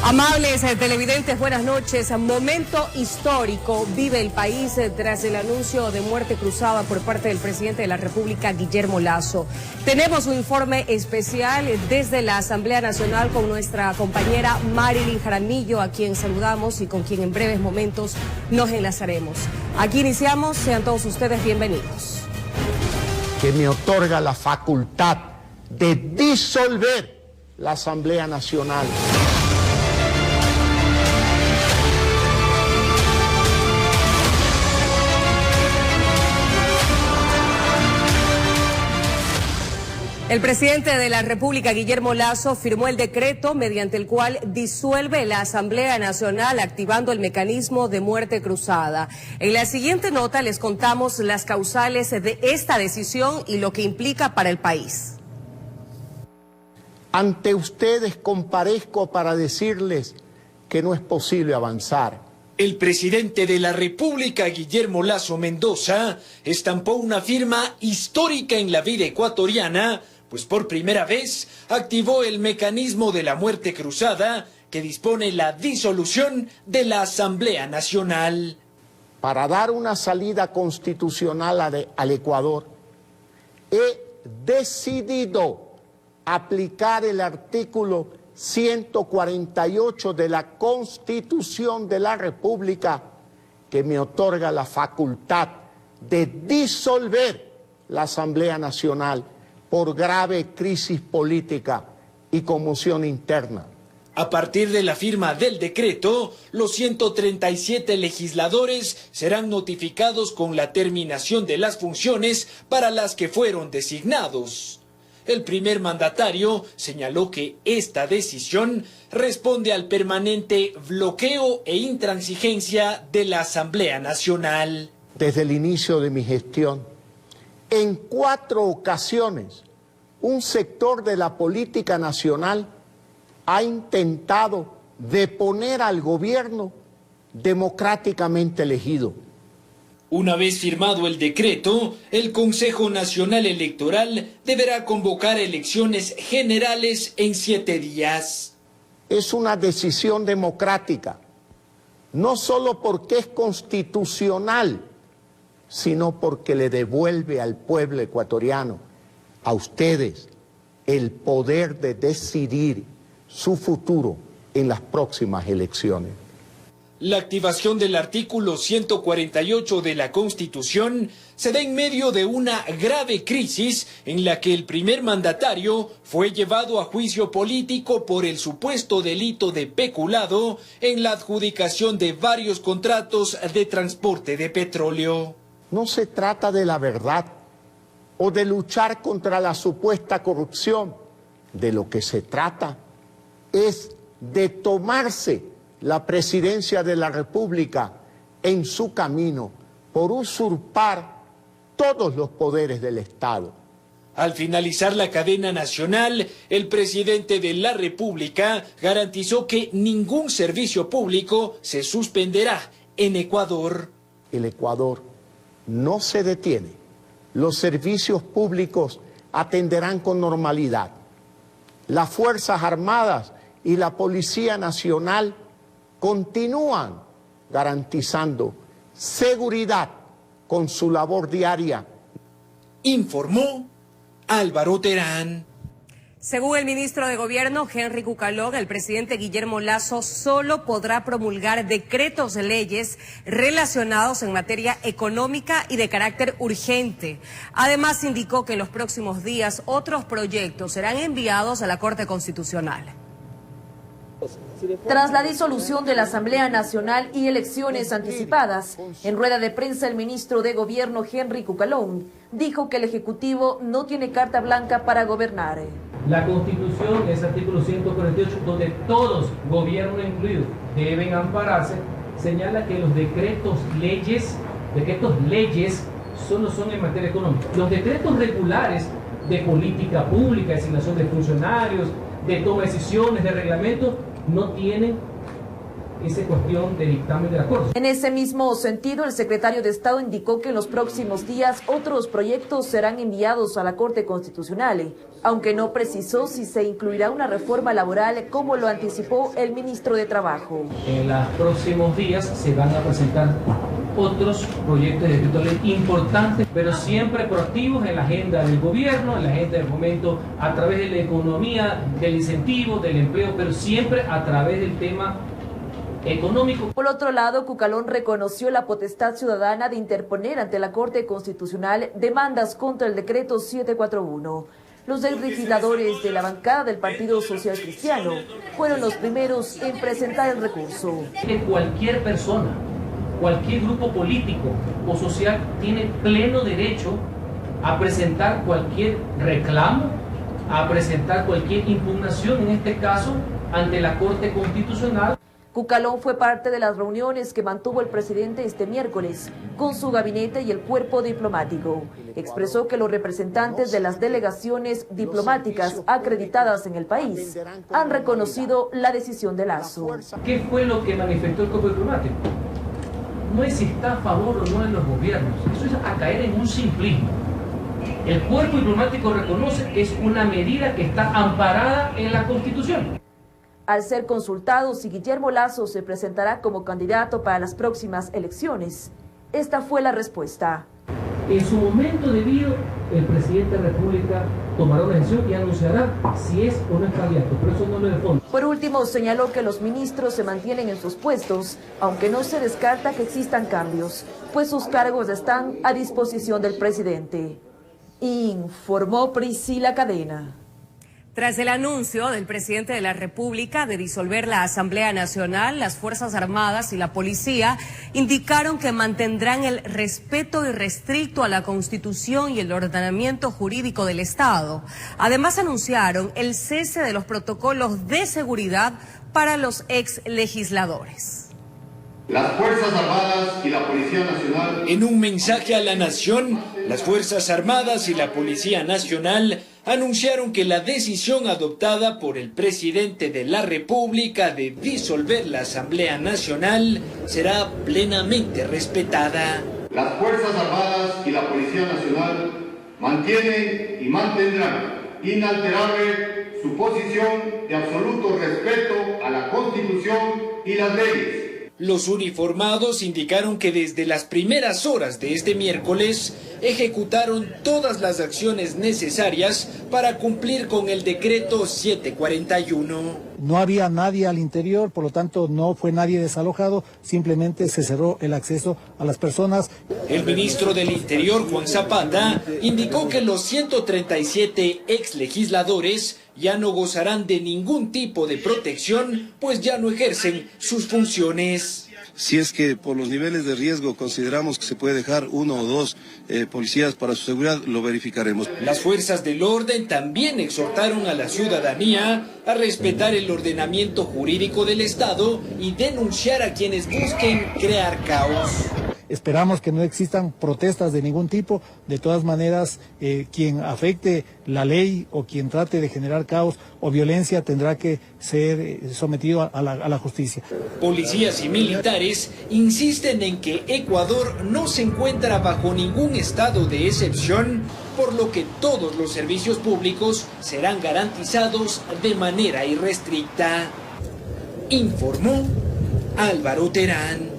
Amables televidentes, buenas noches. Momento histórico vive el país tras el anuncio de muerte cruzada por parte del presidente de la República, Guillermo Lasso. Tenemos un informe especial desde la Asamblea Nacional con nuestra compañera Marilyn Jaramillo, a quien saludamos y con quien en breves momentos nos enlazaremos. Aquí iniciamos, sean todos ustedes bienvenidos. Que me otorga la facultad de disolver la Asamblea Nacional. El presidente de la República, Guillermo Lasso, firmó el decreto mediante el cual disuelve la Asamblea Nacional, activando el mecanismo de muerte cruzada. En la siguiente nota les contamos las causales de esta decisión y lo que implica para el país. Ante ustedes comparezco para decirles que no es posible avanzar. El presidente de la República, Guillermo Lasso Mendoza, estampó una firma histórica en la vida ecuatoriana, pues por primera vez activó el mecanismo de la muerte cruzada que dispone la disolución de la Asamblea Nacional. Para dar una salida constitucional al Ecuador, he decidido aplicar el artículo 148 de la Constitución de la República, que me otorga la facultad de disolver la Asamblea Nacional por grave crisis política y conmoción interna. A partir de la firma del decreto, los 137 legisladores serán notificados con la terminación de las funciones para las que fueron designados. El primer mandatario señaló que esta decisión responde al permanente bloqueo e intransigencia de la Asamblea Nacional. Desde el inicio de mi gestión, en 4 ocasiones, un sector de la política nacional ha intentado deponer al gobierno democráticamente elegido. Una vez firmado el decreto, el Consejo Nacional Electoral deberá convocar elecciones generales en 7 días. Es una decisión democrática, no solo porque es constitucional, sino porque le devuelve al pueblo ecuatoriano, a ustedes, el poder de decidir su futuro en las próximas elecciones. La activación del artículo 148 de la Constitución se da en medio de una grave crisis en la que el primer mandatario fue llevado a juicio político por el supuesto delito de peculado en la adjudicación de varios contratos de transporte de petróleo. No se trata de la verdad o de luchar contra la supuesta corrupción. De lo que se trata es de tomarse la presidencia de la República en su camino por usurpar todos los poderes del Estado. Al finalizar la cadena nacional, el presidente de la República garantizó que ningún servicio público se suspenderá en Ecuador. El Ecuador no se detiene. Los servicios públicos atenderán con normalidad. Las Fuerzas Armadas y la Policía Nacional continúan garantizando seguridad con su labor diaria. Informó Álvaro Terán. Según el ministro de Gobierno, Henry Cucalón, el presidente Guillermo Lasso solo podrá promulgar decretos de leyes relacionados en materia económica y de carácter urgente. Además, indicó que en los próximos días otros proyectos serán enviados a la Corte Constitucional. Tras la disolución de la Asamblea Nacional y elecciones anticipadas, en rueda de prensa el ministro de Gobierno Henry Cucalón dijo que el Ejecutivo no tiene carta blanca para gobernar. La Constitución, ese artículo 148, donde todos, gobierno incluido, deben ampararse, señala que los decretos leyes solo son en materia económica. Los decretos regulares de política pública, designación de funcionarios, de toma de decisiones, de reglamento, no tienen esa cuestión de dictamen de la Corte. En ese mismo sentido, el secretario de Estado indicó que en los próximos días otros proyectos serán enviados a la Corte Constitucional aunque no precisó si se incluirá una reforma laboral como lo anticipó el ministro de Trabajo. En los próximos días se van a presentar otros proyectos de decreto ley importantes, pero siempre proactivos en la agenda del gobierno, en la agenda del momento, a través de la economía, del incentivo, del empleo, pero siempre a través del tema económico. Por otro lado, Cucalón reconoció la potestad ciudadana de interponer ante la Corte Constitucional demandas contra el decreto 741. Los legisladores de la bancada del Partido Social Cristiano fueron los primeros en presentar el recurso. Cualquier persona, cualquier grupo político o social tiene pleno derecho a presentar cualquier reclamo, a presentar cualquier impugnación, en este caso, ante la Corte Constitucional. Cucalón fue parte de las reuniones que mantuvo el presidente este miércoles con su gabinete y el cuerpo diplomático. Expresó que los representantes de las delegaciones diplomáticas acreditadas en el país han reconocido la decisión de Lasso. ¿Qué fue lo que manifestó el cuerpo diplomático? No es si está a favor o no de los gobiernos, eso es a caer en un simplismo. El cuerpo diplomático reconoce que es una medida que está amparada en la Constitución. Al ser consultado si Guillermo Lasso se presentará como candidato para las próximas elecciones, esta fue la respuesta. En su momento debido, el presidente de la República tomará una decisión y anunciará si es o no es candidato, pero eso no lo de fondo. Por último, señaló que los ministros se mantienen en sus puestos, aunque no se descarta que existan cambios, pues sus cargos están a disposición del presidente. Informó Priscila Cadena. Tras el anuncio del presidente de la República de disolver la Asamblea Nacional, las Fuerzas Armadas y la Policía indicaron que mantendrán el respeto irrestricto a la Constitución y el ordenamiento jurídico del Estado. Además, anunciaron el cese de los protocolos de seguridad para los ex legisladores. Las Fuerzas Armadas y la Policía Nacional. En un mensaje a la nación, las Fuerzas Armadas y la Policía Nacional anunciaron que la decisión adoptada por el presidente de la República de disolver la Asamblea Nacional será plenamente respetada. Las Fuerzas Armadas y la Policía Nacional mantienen y mantendrán inalterable su posición de absoluto respeto a la Constitución y las leyes. Los uniformados indicaron que desde las primeras horas de este miércoles ejecutaron todas las acciones necesarias para cumplir con el decreto 741. No había nadie al interior, por lo tanto no fue nadie desalojado, simplemente se cerró el acceso a las personas. El ministro del Interior, Juan Zapata, indicó que los 137 ex legisladores ya no gozarán de ningún tipo de protección, pues ya no ejercen sus funciones. Si es que por los niveles de riesgo consideramos que se puede dejar 1 o 2 policías para su seguridad, lo verificaremos. Las fuerzas del orden también exhortaron a la ciudadanía a respetar el ordenamiento jurídico del Estado y denunciar a quienes busquen crear caos. Esperamos que no existan protestas de ningún tipo. De todas maneras, quien afecte la ley o quien trate de generar caos o violencia tendrá que ser sometido a la justicia. Policías y militares insisten en que Ecuador no se encuentra bajo ningún estado de excepción, por lo que todos los servicios públicos serán garantizados de manera irrestricta. Informó Álvaro Terán.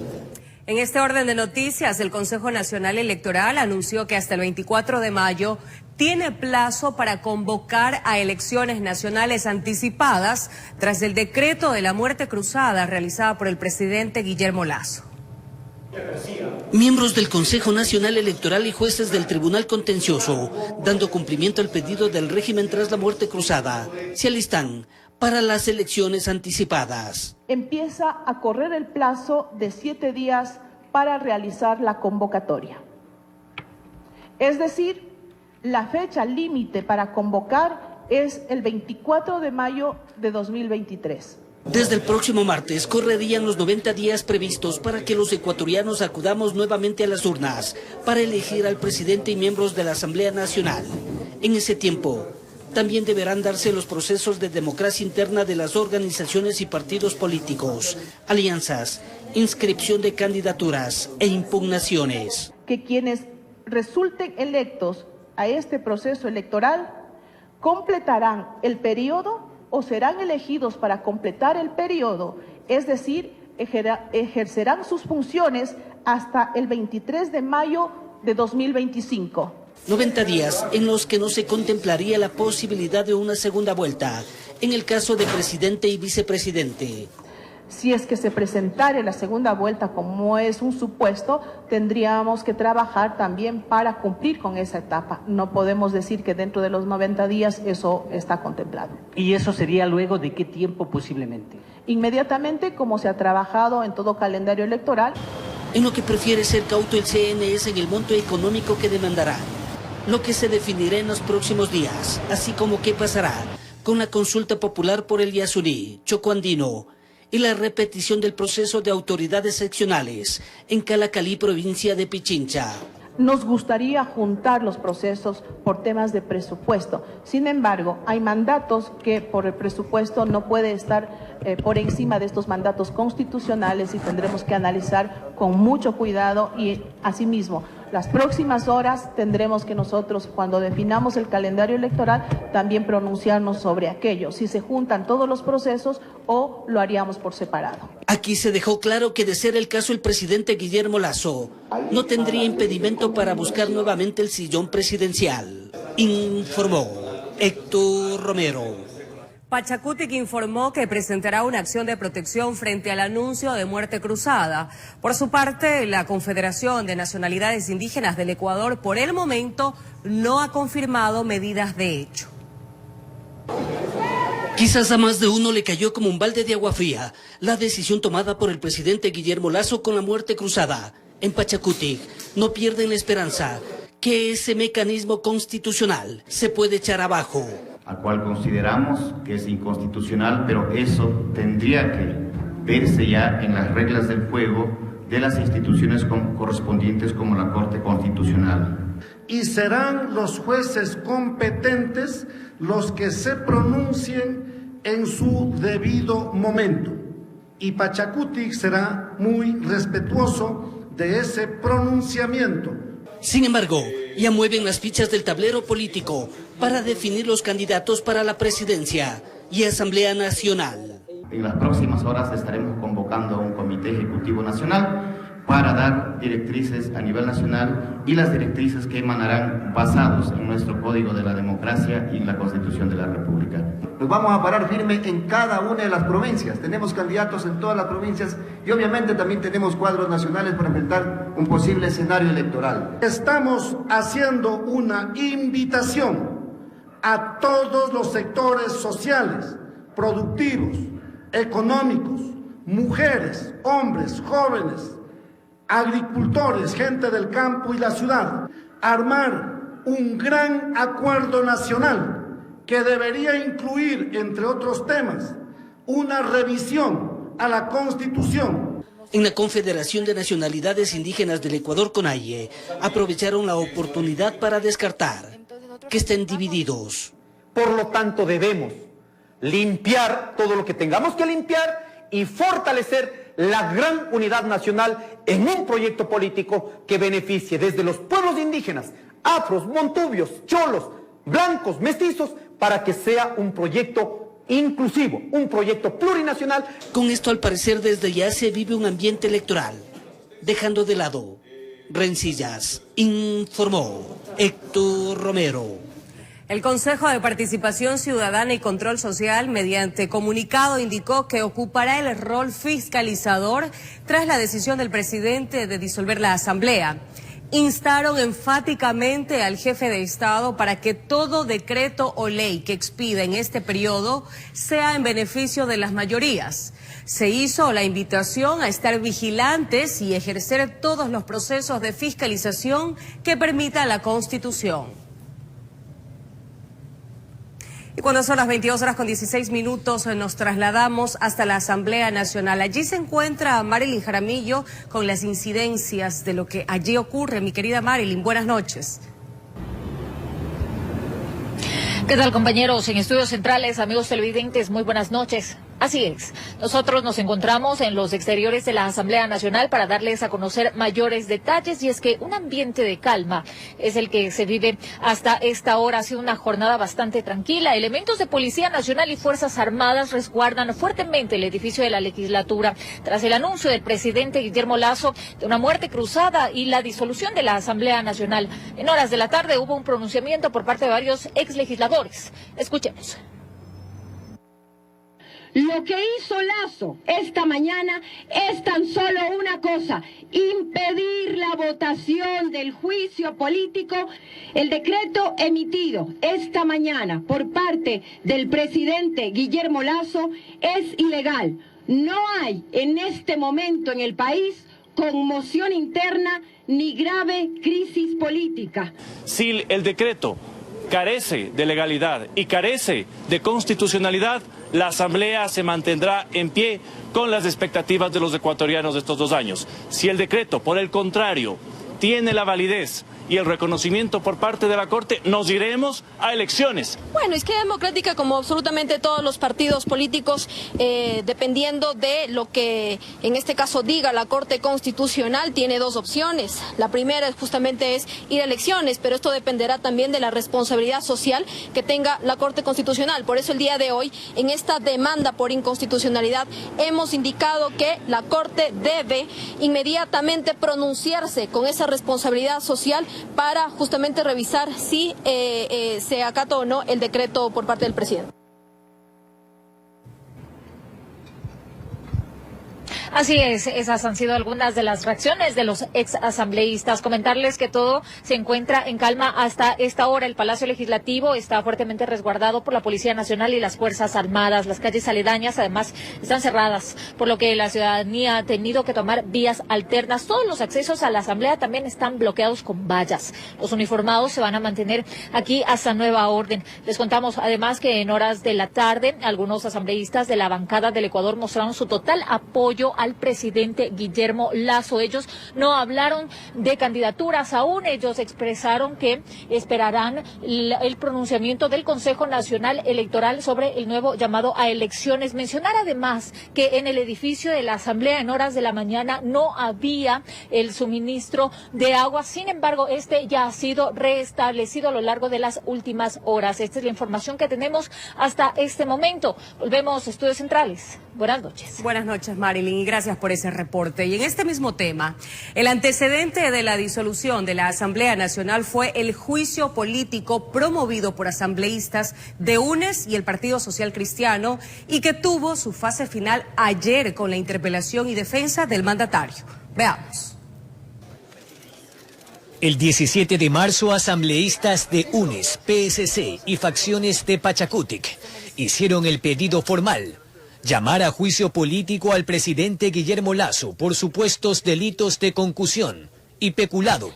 En este orden de noticias, el Consejo Nacional Electoral anunció que hasta el 24 de mayo tiene plazo para convocar a elecciones nacionales anticipadas tras el decreto de la muerte cruzada realizada por el presidente Guillermo Lasso. Miembros del Consejo Nacional Electoral y jueces del Tribunal Contencioso, dando cumplimiento al pedido del régimen tras la muerte cruzada, se alistan para las elecciones anticipadas. Empieza a correr el plazo de 7 días para realizar la convocatoria. Es decir, la fecha límite para convocar es el 24 de mayo de 2023. Desde el próximo martes correrían los 90 días previstos para que los ecuatorianos acudamos nuevamente a las urnas para elegir al presidente y miembros de la Asamblea Nacional. En ese tiempo, también deberán darse los procesos de democracia interna de las organizaciones y partidos políticos, alianzas, inscripción de candidaturas e impugnaciones. Que quienes resulten electos a este proceso electoral completarán el periodo o serán elegidos para completar el periodo, es decir, ejercerán sus funciones hasta el 23 de mayo de 2025. 90 días en los que no se contemplaría la posibilidad de una segunda vuelta, en el caso de presidente y vicepresidente. Si es que se presentara la segunda vuelta, como es un supuesto, tendríamos que trabajar también para cumplir con esa etapa. No podemos decir que dentro de los 90 días eso está contemplado. ¿Y eso sería luego de qué tiempo posiblemente? Inmediatamente, como se ha trabajado en todo calendario electoral. En lo que prefiere ser cauto el CNE en el monto económico que demandará, lo que se definirá en los próximos días, así como qué pasará con la consulta popular por el Yasuní, Choco Andino, y la repetición del proceso de autoridades seccionales en Calacalí, provincia de Pichincha. Nos gustaría juntar los procesos por temas de presupuesto. Sin embargo, hay mandatos que por el presupuesto no puede estar por encima de estos mandatos constitucionales y tendremos que analizar con mucho cuidado y asimismo las próximas horas tendremos que nosotros, cuando definamos el calendario electoral, también pronunciarnos sobre aquello, si se juntan todos los procesos o lo haríamos por separado. Aquí se dejó claro que de ser el caso el presidente Guillermo Lasso no tendría impedimento para buscar nuevamente el sillón presidencial, informó Héctor Romero. Pachacutic informó que presentará una acción de protección frente al anuncio de muerte cruzada. Por su parte, la Confederación de Nacionalidades Indígenas del Ecuador, por el momento, no ha confirmado medidas de hecho. Quizás a más de uno le cayó como un balde de agua fría la decisión tomada por el presidente Guillermo Lasso con la muerte cruzada. En Pachacutic no pierden la esperanza que ese mecanismo constitucional se puede echar abajo. Al cual consideramos que es inconstitucional, pero eso tendría que verse ya en las reglas del juego de las instituciones correspondientes como la Corte Constitucional. Y serán los jueces competentes los que se pronuncien en su debido momento. Y Pachacutic será muy respetuoso de ese pronunciamiento. Sin embargo, ya mueven las fichas del tablero político para definir los candidatos para la presidencia y Asamblea Nacional. En las próximas horas estaremos convocando a un comité ejecutivo nacional para dar directrices a nivel nacional y las directrices que emanarán basados en nuestro Código de la Democracia y en la Constitución de la República. Nos vamos a parar firme en cada una de las provincias. Tenemos candidatos en todas las provincias y obviamente también tenemos cuadros nacionales para enfrentar un posible escenario electoral. Estamos haciendo una invitación a todos los sectores sociales, productivos, económicos, mujeres, hombres, jóvenes, agricultores, gente del campo y la ciudad, armar un gran acuerdo nacional que debería incluir, entre otros temas, una revisión a la Constitución. En la Confederación de Nacionalidades Indígenas del Ecuador, CONAIE, aprovecharon la oportunidad para descartar que estén divididos. Por lo tanto, debemos limpiar todo lo que tengamos que limpiar y fortalecer la gran unidad nacional en un proyecto político que beneficie desde los pueblos indígenas, afros, montubios, cholos, blancos, mestizos, para que sea un proyecto inclusivo, un proyecto plurinacional. Con esto, al parecer, desde ya se vive un ambiente electoral, dejando de lado rencillas, informó Héctor Romero. El Consejo de Participación Ciudadana y Control Social, mediante comunicado, indicó que ocupará el rol fiscalizador tras la decisión del presidente de disolver la Asamblea. Instaron enfáticamente al jefe de Estado para que todo decreto o ley que expida en este periodo sea en beneficio de las mayorías. Se hizo la invitación a estar vigilantes y ejercer todos los procesos de fiscalización que permita la Constitución. Y cuando son las 22:16, nos trasladamos hasta la Asamblea Nacional. Allí se encuentra Marilyn Jaramillo con las incidencias de lo que allí ocurre. Mi querida Marilyn, buenas noches. ¿Qué tal, compañeros? En Estudios Centrales, amigos televidentes, muy buenas noches. Así es. Nosotros nos encontramos en los exteriores de la Asamblea Nacional para darles a conocer mayores detalles, y es que un ambiente de calma es el que se vive hasta esta hora. Ha sido una jornada bastante tranquila. Elementos de Policía Nacional y Fuerzas Armadas resguardan fuertemente el edificio de la legislatura tras el anuncio del presidente Guillermo Lasso de una muerte cruzada y la disolución de la Asamblea Nacional. En horas de la tarde hubo un pronunciamiento por parte de varios exlegisladores. Escuchemos. Lo que hizo Lasso esta mañana es tan solo una cosa: impedir la votación del juicio político. El decreto emitido esta mañana por parte del presidente Guillermo Lasso es ilegal. No hay en este momento en el país conmoción interna ni grave crisis política. Si el decreto carece de legalidad y carece de constitucionalidad, la Asamblea se mantendrá en pie con las expectativas de los ecuatorianos de estos 2 años. Si el decreto, por el contrario, tiene la validez y el reconocimiento por parte de la Corte, nos iremos a elecciones. Bueno, Izquierda Democrática, como absolutamente todos los partidos políticos, dependiendo de lo que en este caso diga la Corte Constitucional, tiene 2 opciones. La primera justamente es ir a elecciones, pero esto dependerá también de la responsabilidad social que tenga la Corte Constitucional. Por eso el día de hoy, en esta demanda por inconstitucionalidad, hemos indicado que la Corte debe inmediatamente pronunciarse con esa responsabilidad social para justamente revisar si se acata o no el decreto por parte del presidente. Así es, esas han sido algunas de las reacciones de los exasambleístas. Comentarles que todo se encuentra en calma hasta esta hora. El Palacio Legislativo está fuertemente resguardado por la Policía Nacional y las Fuerzas Armadas. Las calles aledañas, además, están cerradas, por lo que la ciudadanía ha tenido que tomar vías alternas. Todos los accesos a la Asamblea también están bloqueados con vallas. Los uniformados se van a mantener aquí hasta nueva orden. Les contamos, además, que en horas de la tarde, algunos asambleístas de la bancada del Ecuador mostraron su total apoyo al presidente Guillermo Lasso. Ellos no hablaron de candidaturas aún. Ellos expresaron que esperarán el pronunciamiento del Consejo Nacional Electoral sobre el nuevo llamado a elecciones. Mencionar además que en el edificio de la Asamblea en horas de la mañana no había el suministro de agua. Sin embargo, este ya ha sido restablecido a lo largo de las últimas horas. Esta es la información que tenemos hasta este momento. Volvemos a Estudios Centrales. Buenas noches. Buenas noches, Marilyn, y gracias por ese reporte. Y en este mismo tema, el antecedente de la disolución de la Asamblea Nacional fue el juicio político promovido por asambleístas de UNES y el Partido Social Cristiano, y que tuvo su fase final ayer con la interpelación y defensa del mandatario. Veamos. El 17 de marzo, asambleístas de UNES, PSC y facciones de Pachacutic hicieron el pedido formal: llamar a juicio político al presidente Guillermo Lasso por supuestos delitos de concusión y peculado.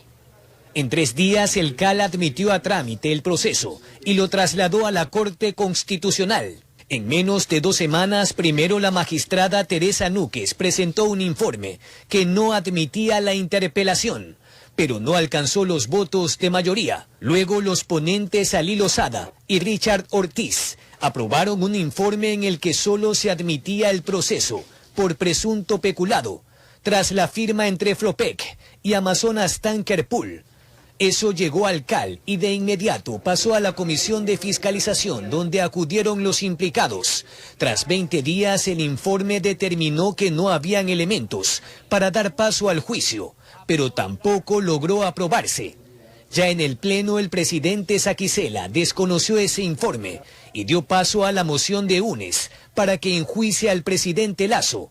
En 3 días, el CAL admitió a trámite el proceso y lo trasladó a la Corte Constitucional. En menos de 2 semanas, primero la magistrada Teresa Núquez presentó un informe que no admitía la interpelación, pero no alcanzó los votos de mayoría. Luego, los ponentes Ali Lozada y Richard Ortiz aprobaron un informe en el que solo se admitía el proceso por presunto peculado, tras la firma entre Flopec y Amazonas Tanker Pool. Eso llegó al CAL y de inmediato pasó a la Comisión de Fiscalización, donde acudieron los implicados. Tras 20 días, el informe determinó que no habían elementos para dar paso al juicio, pero tampoco logró aprobarse. Ya en el Pleno, el presidente Saquicela desconoció ese informe y dio paso a la moción de UNES para que enjuicie al presidente Lasso.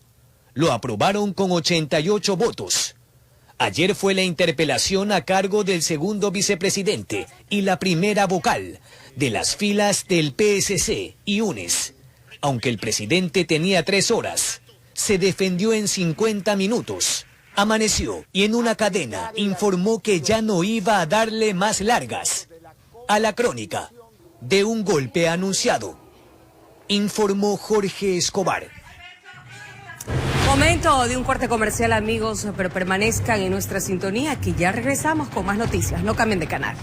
Lo aprobaron con 88 votos. Ayer fue la interpelación a cargo del segundo vicepresidente y la primera vocal de las filas del PSC y UNES. Aunque el presidente tenía 3 horas, se defendió en 50 minutos. Amaneció y en una cadena informó que ya no iba a darle más largas a la crónica de un golpe anunciado, informó Jorge Escobar. Momento de un corte comercial, amigos, pero permanezcan en nuestra sintonía, que ya regresamos con más noticias. No cambien de canal.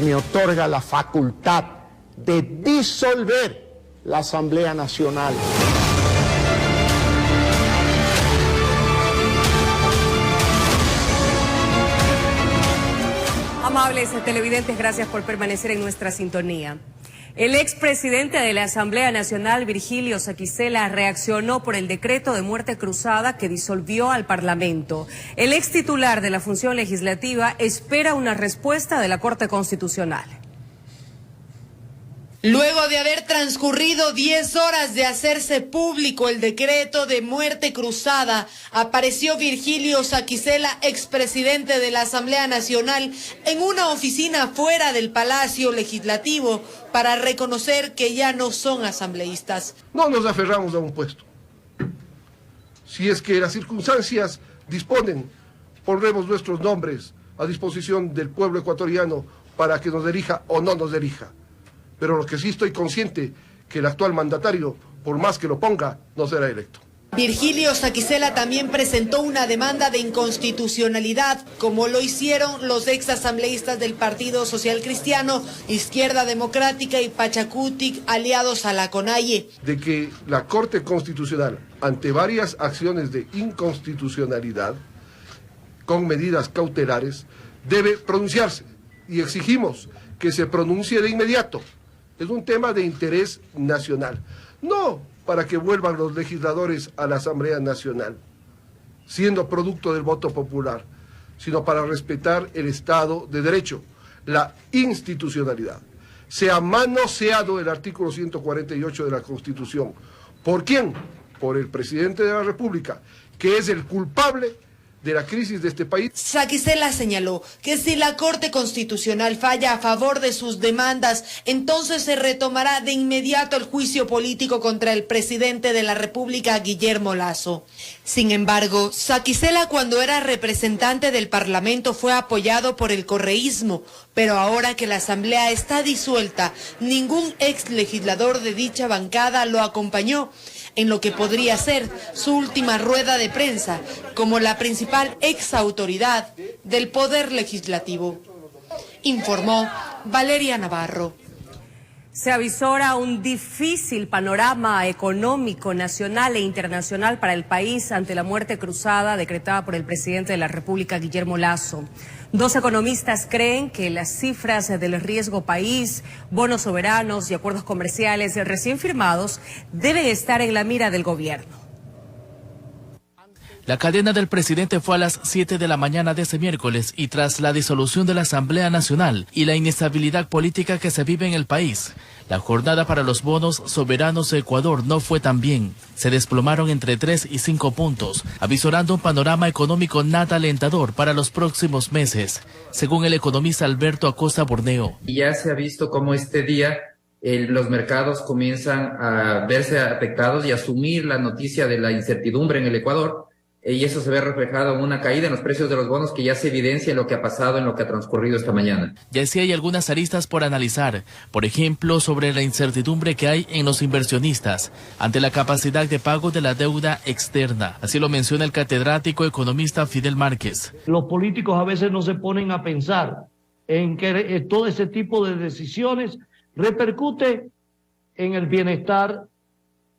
me otorga la facultad de disolver la Asamblea Nacional. Amables televidentes, gracias por permanecer en nuestra sintonía. El expresidente de la Asamblea Nacional, Virgilio Saquicela, reaccionó por el decreto de muerte cruzada que disolvió al Parlamento. El extitular de la función legislativa espera una respuesta de la Corte Constitucional. Luego de haber transcurrido 10 horas de hacerse público el decreto de muerte cruzada, apareció Virgilio Saquicela, expresidente de la Asamblea Nacional, en una oficina fuera del Palacio Legislativo para reconocer que ya no son asambleístas. No nos aferramos a un puesto. Si es que las circunstancias disponen, pondremos nuestros nombres a disposición del pueblo ecuatoriano para que nos elija o no nos elija. Pero lo que sí estoy consciente, que el actual mandatario, por más que lo ponga, no será electo. Virgilio Saquicela también presentó una demanda de inconstitucionalidad, como lo hicieron los exasambleístas del Partido Social Cristiano, Izquierda Democrática y Pachacutic, aliados a la CONAIE. De que la Corte Constitucional, ante varias acciones de inconstitucionalidad, con medidas cautelares, debe pronunciarse. Y exigimos que se pronuncie de inmediato. Es un tema de interés nacional. No para que vuelvan los legisladores a la Asamblea Nacional, siendo producto del voto popular, sino para respetar el Estado de Derecho, la institucionalidad. Se ha manoseado el artículo 148 de la Constitución. ¿Por quién? Por el presidente de la República, que es el culpable de la crisis de este país. Saquicela señaló que si la Corte Constitucional falla a favor de sus demandas, entonces se retomará de inmediato el juicio político contra el presidente de la República, Guillermo Lasso. Sin embargo, Saquicela, cuando era representante del Parlamento, fue apoyado por el correísmo, pero ahora que la Asamblea está disuelta, ningún ex legislador de dicha bancada lo acompañó en lo que podría ser su última rueda de prensa como la principal exautoridad del Poder Legislativo. Informó Valeria Navarro. Se avisora un difícil panorama económico nacional e internacional para el país ante la muerte cruzada decretada por el presidente de la República, Guillermo Lasso. Dos economistas creen que las cifras del riesgo país, bonos soberanos y acuerdos comerciales recién firmados deben estar en la mira del gobierno. La cadena del presidente fue a las 7 de la mañana de ese miércoles y tras la disolución de la Asamblea Nacional y la inestabilidad política que se vive en el país, la jornada para los bonos soberanos de Ecuador no fue tan bien. Se desplomaron entre 3 y 5 puntos, avisorando un panorama económico nada alentador para los próximos meses, según el economista Alberto Acosta Borneo. Y ya se ha visto cómo este día los mercados comienzan a verse afectados y a asumir la noticia de la incertidumbre en el Ecuador. Y eso se ve reflejado en una caída en los precios de los bonos que ya se evidencia en lo que ha pasado, en lo que ha transcurrido esta mañana. Ya sí hay algunas aristas por analizar, por ejemplo, sobre la incertidumbre que hay en los inversionistas ante la capacidad de pago de la deuda externa. Así lo menciona el catedrático economista Fidel Márquez. Los políticos a veces no se ponen a pensar en que todo ese tipo de decisiones repercute en el bienestar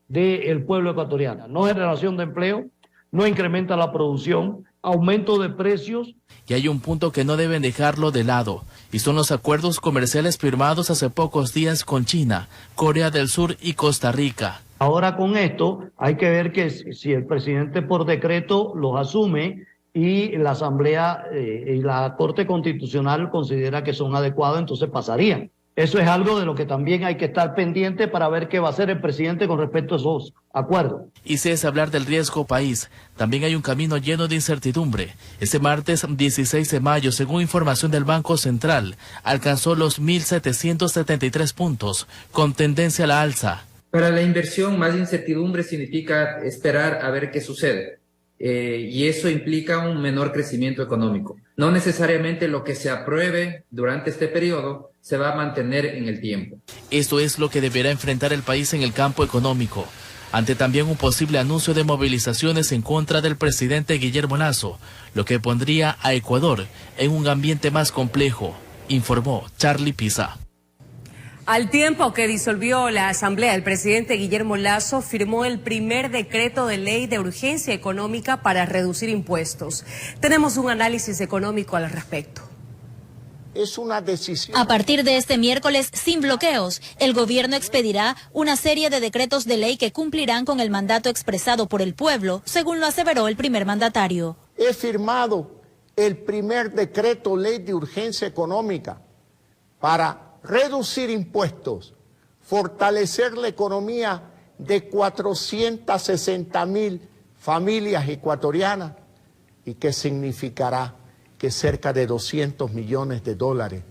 del pueblo ecuatoriano. No generación de empleo, no incrementa la producción, aumento de precios. Y hay un punto que no deben dejarlo de lado, y son los acuerdos comerciales firmados hace pocos días con China, Corea del Sur y Costa Rica. Ahora con esto hay que ver que si el presidente por decreto los asume y la Asamblea y la Corte Constitucional considera que son adecuados, entonces pasarían. Eso es algo de lo que también hay que estar pendiente para ver qué va a hacer el presidente con respecto a esos acuerdos. Y si es hablar del riesgo país, también hay un camino lleno de incertidumbre. Este martes 16 de mayo, según información del Banco Central, alcanzó los 1.773 puntos, con tendencia a la alza. Para la inversión, más incertidumbre significa esperar a ver qué sucede. Y eso implica un menor crecimiento económico. No necesariamente lo que se apruebe durante este periodo se va a mantener en el tiempo. Esto es lo que deberá enfrentar el país en el campo económico, ante también un posible anuncio de movilizaciones en contra del presidente Guillermo Lasso, lo que pondría a Ecuador en un ambiente más complejo. informó Charlie Pisa. Al tiempo que disolvió la Asamblea, el presidente Guillermo Lasso firmó el primer decreto de ley de urgencia económica para reducir impuestos. Tenemos un análisis económico al respecto. Es una decisión. A partir de este miércoles, sin bloqueos, el gobierno expedirá una serie de decretos de ley que cumplirán con el mandato expresado por el pueblo, según lo aseveró el primer mandatario. He firmado el primer decreto ley de urgencia económica para reducir impuestos, fortalecer la economía de 460,000 familias ecuatorianas y que significará que cerca de 200 millones de dólares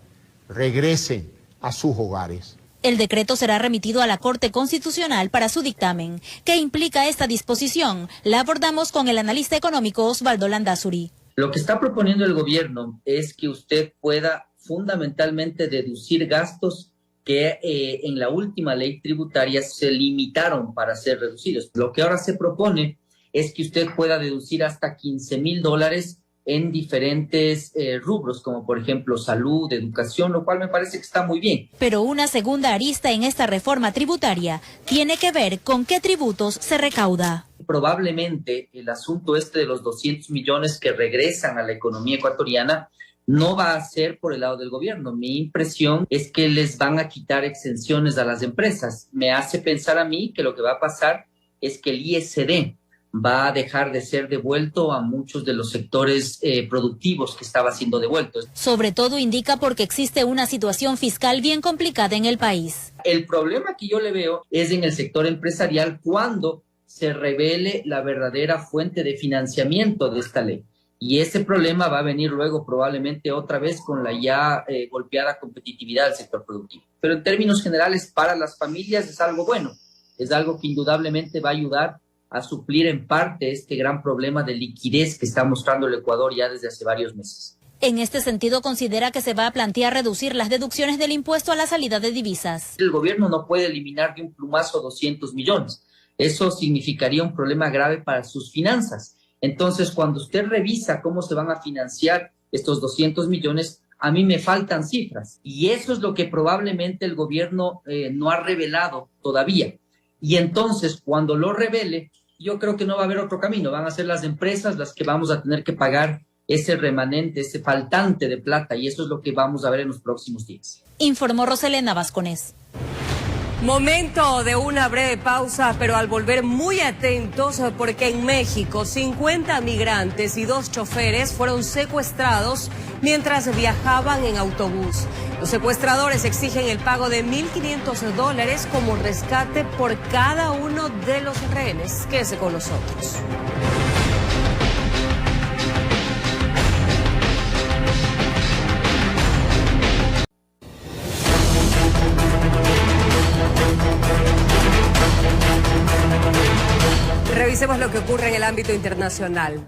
regresen a sus hogares. El decreto será remitido a la Corte Constitucional para su dictamen. ¿Qué implica esta disposición? La abordamos con el analista económico Osvaldo Landázuri. Lo que está proponiendo el gobierno es que usted pueda fundamentalmente deducir gastos que en la última ley tributaria se limitaron para ser reducidos. Lo que ahora se propone es que usted pueda deducir hasta $15,000 en diferentes rubros, como por ejemplo salud, educación, lo cual me parece que está muy bien. Pero una segunda arista en esta reforma tributaria tiene que ver con qué tributos se recauda. Probablemente el asunto de los 200 millones que regresan a la economía ecuatoriana no va a ser por el lado del gobierno. Mi impresión es que les van a quitar exenciones a las empresas. Me hace pensar a mí que lo que va a pasar es que el ISD va a dejar de ser devuelto a muchos de los sectores productivos que estaba siendo devueltos. Sobre todo indica porque existe una situación fiscal bien complicada en el país. El problema que yo le veo es en el sector empresarial cuando se revele la verdadera fuente de financiamiento de esta ley. Y ese problema va a venir luego probablemente otra vez con la ya golpeada competitividad del sector productivo. Pero en términos generales, para las familias es algo bueno, es algo que indudablemente va a ayudar a suplir en parte este gran problema de liquidez que está mostrando el Ecuador ya desde hace varios meses. En este sentido, considera que se va a plantear reducir las deducciones del impuesto a la salida de divisas. El gobierno no puede eliminar de un plumazo 200 millones. Eso significaría un problema grave para sus finanzas. Entonces, cuando usted revisa cómo se van a financiar estos 200 millones, a mí me faltan cifras. Y eso es lo que probablemente el gobierno no ha revelado todavía. Y entonces, cuando lo revele, yo creo que no va a haber otro camino. Van a ser las empresas las que vamos a tener que pagar ese remanente, ese faltante de plata. Y eso es lo que vamos a ver en los próximos días. Informó Roselena Vasconés. Momento de una breve pausa, pero al volver muy atentos porque en México 50 migrantes y 2 choferes fueron secuestrados mientras viajaban en autobús. Los secuestradores exigen el pago de $1,500 como rescate por cada uno de los rehenes. Quédese con nosotros. Revisemos lo que ocurre en el ámbito internacional.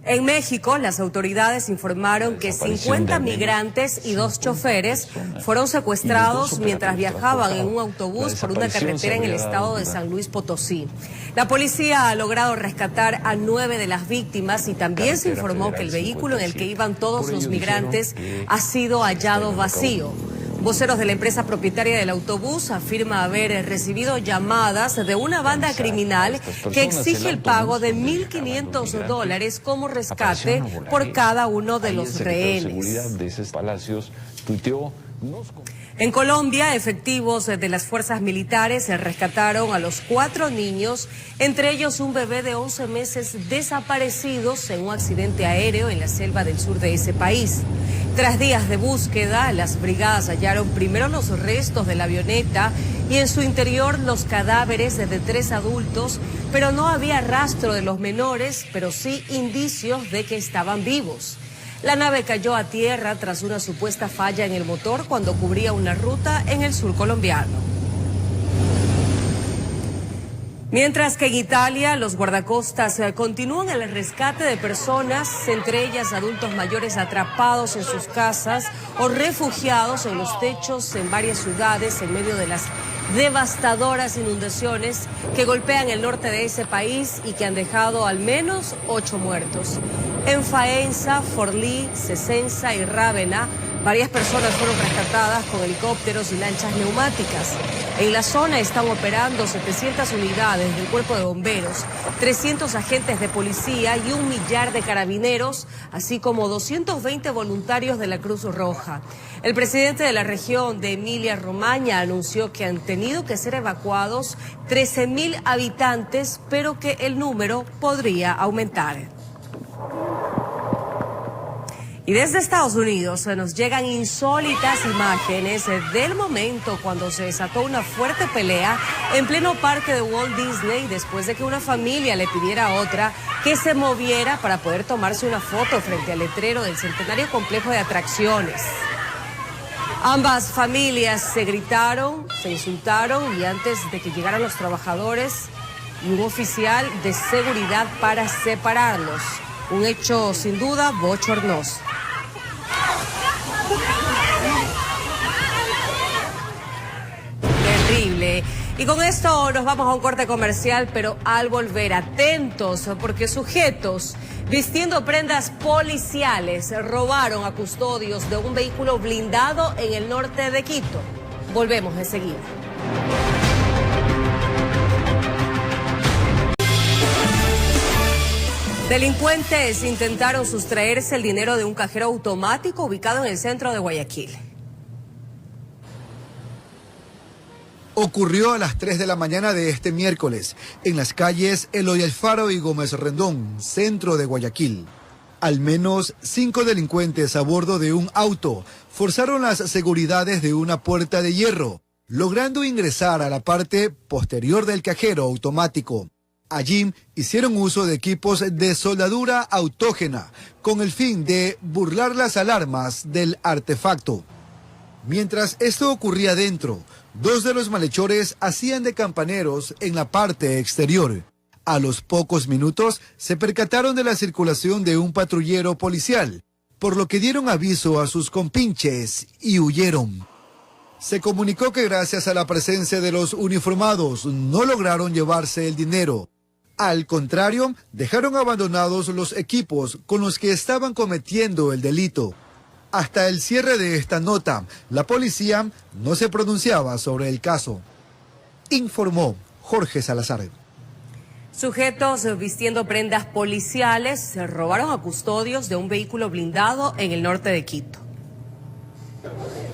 En México, las autoridades informaron que 50 migrantes y 2 choferes fueron secuestrados mientras viajaban en un autobús por una carretera en el estado de San Luis Potosí. La policía ha logrado rescatar a 9 de las víctimas y también se informó que el vehículo en el que iban todos los migrantes ha sido hallado vacío. Voceros de la empresa propietaria del autobús afirma haber recibido llamadas de una banda criminal que exige el pago de $1,500 como rescate por cada uno de los rehenes. En Colombia, efectivos de las fuerzas militares rescataron a los 4 niños, entre ellos un bebé de 11 meses desaparecidos en un accidente aéreo en la selva del sur de ese país. Tras días de búsqueda, las brigadas hallaron primero los restos de la avioneta y en su interior los cadáveres de 3 adultos, pero no había rastro de los menores, pero sí indicios de que estaban vivos. La nave cayó a tierra tras una supuesta falla en el motor cuando cubría una ruta en el sur colombiano. Mientras que en Italia los guardacostas continúan el rescate de personas, entre ellas adultos mayores atrapados en sus casas o refugiados en los techos en varias ciudades en medio de las devastadoras inundaciones que golpean el norte de ese país y que han dejado al menos 8 muertos. En Faenza, Forlì, Cosenza y Rávena, Varias personas fueron rescatadas con helicópteros y lanchas neumáticas. En la zona están operando 700 unidades del Cuerpo de Bomberos, 300 agentes de policía y 1 millar de carabineros, así como 220 voluntarios de la Cruz Roja. El presidente de la región de Emilia-Romagna anunció que han tenido que ser evacuados 13.000 habitantes, pero que el número podría aumentar. Y desde Estados Unidos nos llegan insólitas imágenes del momento cuando se desató una fuerte pelea en pleno parque de Walt Disney después de que una familia le pidiera a otra que se moviera para poder tomarse una foto frente al letrero del centenario complejo de atracciones. Ambas familias se gritaron, se insultaron y antes de que llegaran los trabajadores y un oficial de seguridad para separarlos. Un hecho sin duda bochornoso. Terrible. Y con esto nos vamos a un corte comercial, pero al volver atentos porque sujetos vistiendo prendas policiales robaron a custodios de un vehículo blindado en el norte de Quito. Volvemos enseguida. Delincuentes intentaron sustraerse el dinero de un cajero automático ubicado en el centro de Guayaquil. Ocurrió a las 3 de la mañana de este miércoles, en las calles Eloy Alfaro y Gómez Rendón, centro de Guayaquil. Al menos 5 delincuentes a bordo de un auto forzaron las seguridades de una puerta de hierro, logrando ingresar a la parte posterior del cajero automático. Allí hicieron uso de equipos de soldadura autógena con el fin de burlar las alarmas del artefacto. Mientras esto ocurría dentro, 2 de los malhechores hacían de campaneros en la parte exterior. A los pocos minutos se percataron de la circulación de un patrullero policial, por lo que dieron aviso a sus compinches y huyeron. Se comunicó que gracias a la presencia de los uniformados no lograron llevarse el dinero. Al contrario, dejaron abandonados los equipos con los que estaban cometiendo el delito. Hasta el cierre de esta nota, la policía no se pronunciaba sobre el caso. Informó Jorge Salazar. Sujetos vistiendo prendas policiales se robaron a custodios de un vehículo blindado en el norte de Quito.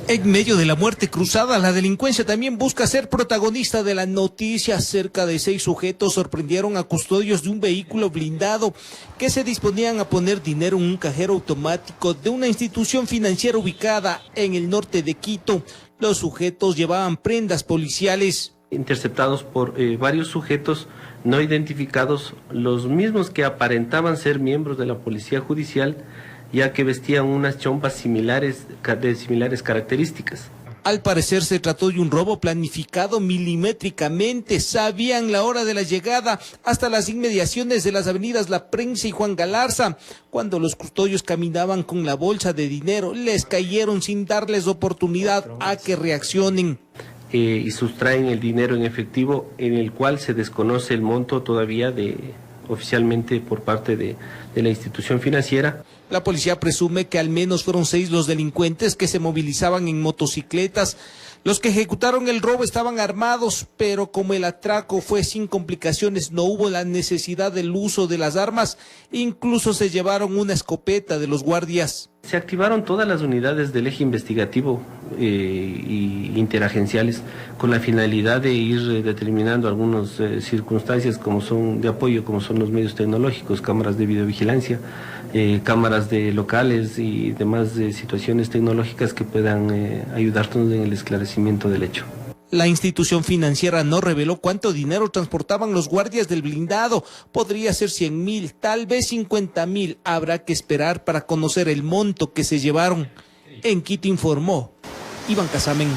En medio de la muerte cruzada, la delincuencia también busca ser protagonista de la noticia. Cerca de 6 sujetos sorprendieron a custodios de un vehículo blindado que se disponían a poner dinero en un cajero automático de una institución financiera ubicada en el norte de Quito. Los sujetos llevaban prendas policiales. Interceptados por varios sujetos no identificados, los mismos que aparentaban ser miembros de la policía judicial, ya que vestían unas chompas de similares características. Al parecer se trató de un robo planificado milimétricamente. Sabían la hora de la llegada hasta las inmediaciones de las avenidas La Prensa y Juan Galarza. Cuando los custodios caminaban con la bolsa de dinero, les cayeron sin darles oportunidad a que reaccionen. Y sustraen el dinero en efectivo, en el cual se desconoce el monto todavía oficialmente por parte de la institución financiera. La policía presume que al menos fueron 6 los delincuentes que se movilizaban en motocicletas. Los que ejecutaron el robo estaban armados, pero como el atraco fue sin complicaciones, no hubo la necesidad del uso de las armas. Incluso se llevaron una escopeta de los guardias. Se activaron todas las unidades del eje investigativo y interagenciales con la finalidad de ir determinando algunas circunstancias como son de apoyo, como son los medios tecnológicos, cámaras de videovigilancia, cámaras de locales y demás situaciones tecnológicas que puedan ayudarnos en el esclarecimiento del hecho. La institución financiera no reveló cuánto dinero transportaban los guardias del blindado. Podría ser 100.000, tal vez 50.000. Habrá que esperar para conocer el monto que se llevaron. En Quito informó Iván Casamen.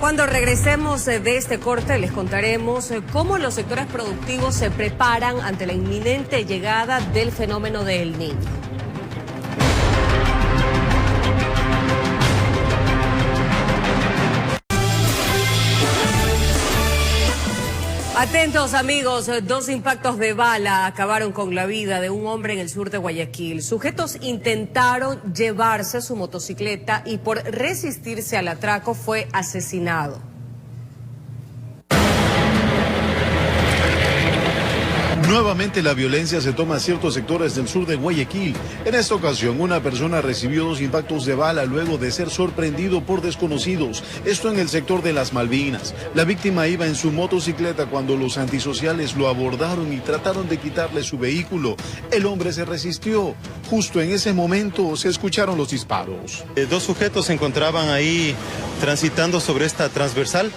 Cuando regresemos de este corte les contaremos cómo los sectores productivos se preparan ante la inminente llegada del fenómeno de El Niño. Atentos amigos, 2 impactos de bala acabaron con la vida de un hombre en el sur de Guayaquil. Sujetos intentaron llevarse su motocicleta y por resistirse al atraco fue asesinado. Nuevamente la violencia se toma a ciertos sectores del sur de Guayaquil. En esta ocasión, una persona recibió 2 impactos de bala luego de ser sorprendido por desconocidos. Esto en el sector de Las Malvinas. La víctima iba en su motocicleta cuando los antisociales lo abordaron y trataron de quitarle su vehículo. El hombre se resistió. Justo en ese momento se escucharon los disparos. 2 sujetos se encontraban ahí transitando sobre esta transversal,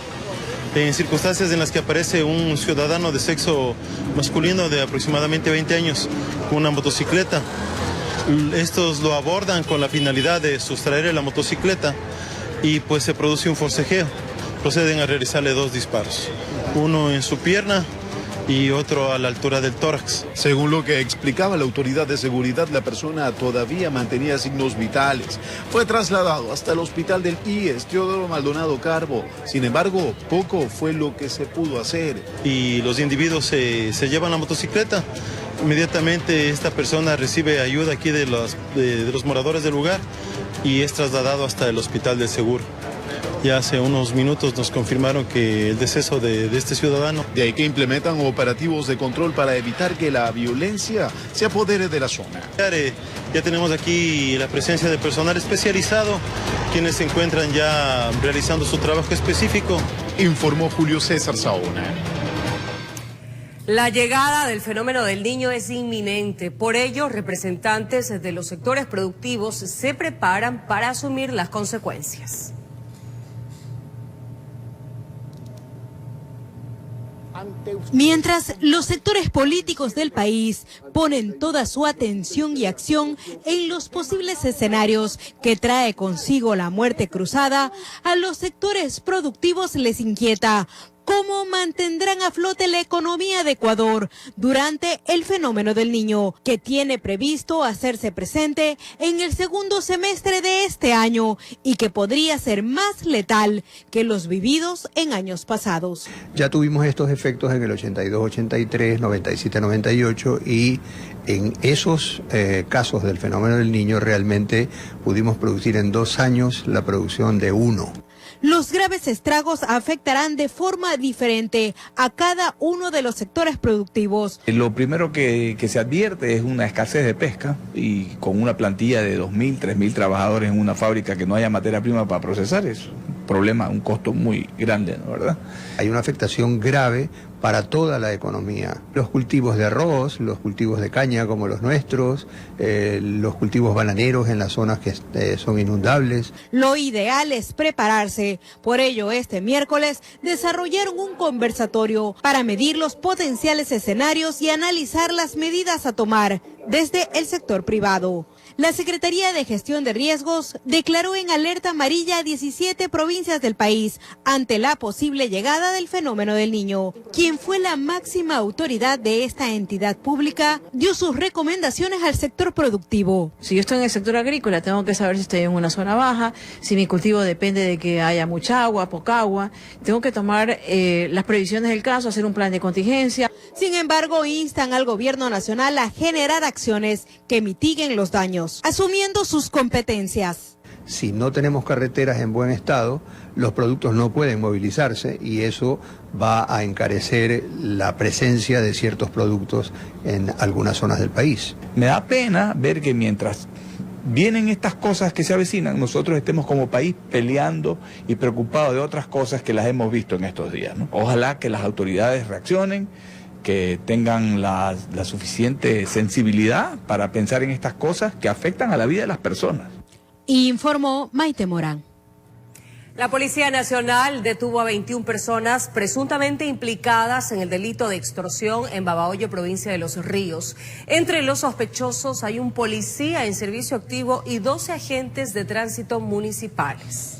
en circunstancias en las que aparece un ciudadano de sexo masculino de aproximadamente 20 años con una motocicleta. Estos lo abordan con la finalidad de sustraerle la motocicleta y pues se produce un forcejeo. Proceden a realizarle 2 disparos, uno en su pierna y otro a la altura del tórax. Según lo que explicaba la autoridad de seguridad, la persona todavía mantenía signos vitales. Fue trasladado hasta el hospital del IES Teodoro Maldonado Carbo. Sin embargo, poco fue lo que se pudo hacer. Y los individuos se llevan la motocicleta. Inmediatamente esta persona recibe ayuda aquí de los moradores del lugar y es trasladado hasta el hospital del Seguro. Ya hace unos minutos nos confirmaron que el deceso de este ciudadano. De ahí que implementan operativos de control para evitar que la violencia se apodere de la zona. Ya tenemos aquí la presencia de personal especializado, quienes se encuentran ya realizando su trabajo específico. Informó Julio César Saona. La llegada del fenómeno del Niño es inminente. Por ello, representantes de los sectores productivos se preparan para asumir las consecuencias. Mientras los sectores políticos del país ponen toda su atención y acción en los posibles escenarios que trae consigo la muerte cruzada, a los sectores productivos les inquieta cómo mantendrán a flote la economía de Ecuador durante el fenómeno del Niño, que tiene previsto hacerse presente en el segundo semestre de este año y que podría ser más letal que los vividos en años pasados. Ya tuvimos estos efectos en el 82-83, 97-98 y en esos casos del fenómeno del Niño realmente pudimos producir en 2 años la producción de 1. Los graves estragos afectarán de forma diferente a cada uno de los sectores productivos. Lo primero que se advierte es una escasez de pesca y con una plantilla de 2.000, 3.000 trabajadores en una fábrica que no haya materia prima para procesar es un problema, un costo muy grande, ¿no? ¿Verdad? Hay una afectación grave para toda la economía. Los cultivos de arroz, los cultivos de caña como los nuestros, los cultivos bananeros en las zonas que son inundables. Lo ideal es prepararse. Por ello, este miércoles desarrollaron un conversatorio para medir los potenciales escenarios y analizar las medidas a tomar desde el sector privado. La Secretaría de Gestión de Riesgos declaró en alerta amarilla a 17 provincias del país ante la posible llegada del fenómeno del Niño. Quien fue la máxima autoridad de esta entidad pública dio sus recomendaciones al sector productivo. Si yo estoy en el sector agrícola, tengo que saber si estoy en una zona baja, si mi cultivo depende de que haya mucha agua, poca agua. Tengo que tomar las previsiones del caso, hacer un plan de contingencia. Sin embargo, instan al gobierno nacional a generar acciones que mitiguen los daños, asumiendo sus competencias. Si no tenemos carreteras en buen estado, los productos no pueden movilizarse y eso va a encarecer la presencia de ciertos productos en algunas zonas del país. Me da pena ver que mientras vienen estas cosas que se avecinan, nosotros estemos como país peleando y preocupados de otras cosas que las hemos visto en estos días, ¿no? Ojalá que las autoridades reaccionen, que tengan la suficiente sensibilidad para pensar en estas cosas que afectan a la vida de las personas. Informó Maite Morán. La Policía Nacional detuvo a 21 personas presuntamente implicadas en el delito de extorsión en Babahoyo, provincia de Los Ríos. Entre los sospechosos hay un policía en servicio activo y 12 agentes de tránsito municipales.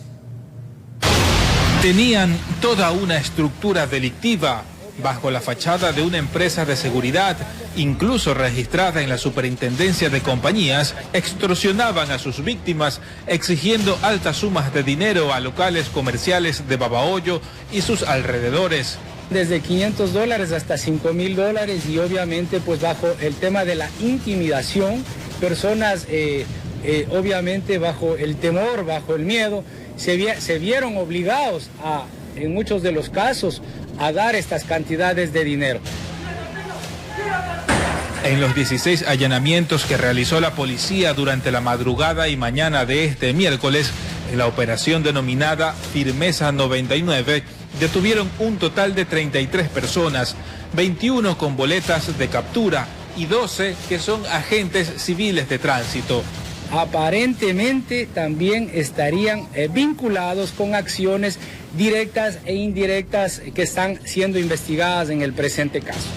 Tenían toda una estructura delictiva bajo la fachada de una empresa de seguridad, incluso registrada en la Superintendencia de Compañías, extorsionaban a sus víctimas exigiendo altas sumas de dinero a locales comerciales de Babahoyo y sus alrededores. desde $500 hasta $5.000 y obviamente pues bajo el tema de la intimidación, personas obviamente bajo el temor, bajo el miedo, se vieron obligados en muchos de los casos a dar estas cantidades de dinero. En los 16 allanamientos que realizó la policía durante la madrugada y mañana de este miércoles, en la operación denominada Firmeza 99, detuvieron un total de 33 personas, 21 con boletas de captura y 12 que son agentes civiles de tránsito. Aparentemente también estarían vinculados con acciones directas e indirectas que están siendo investigadas en el presente caso.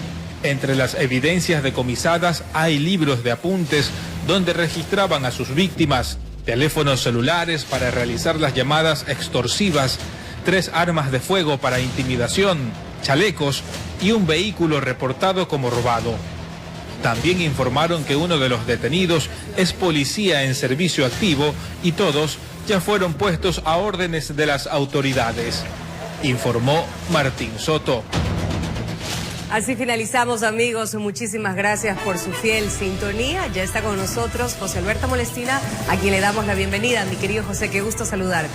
Entre las evidencias decomisadas hay libros de apuntes donde registraban a sus víctimas, teléfonos celulares para realizar las llamadas extorsivas, 3 armas de fuego para intimidación, chalecos y un vehículo reportado como robado. También informaron que uno de los detenidos es policía en servicio activo y todos ya fueron puestos a órdenes de las autoridades, informó Martín Soto. Así finalizamos, amigos. Muchísimas gracias por su fiel sintonía. Ya está con nosotros José Alberto Molestina, a quien le damos la bienvenida. Mi querido José, qué gusto saludar.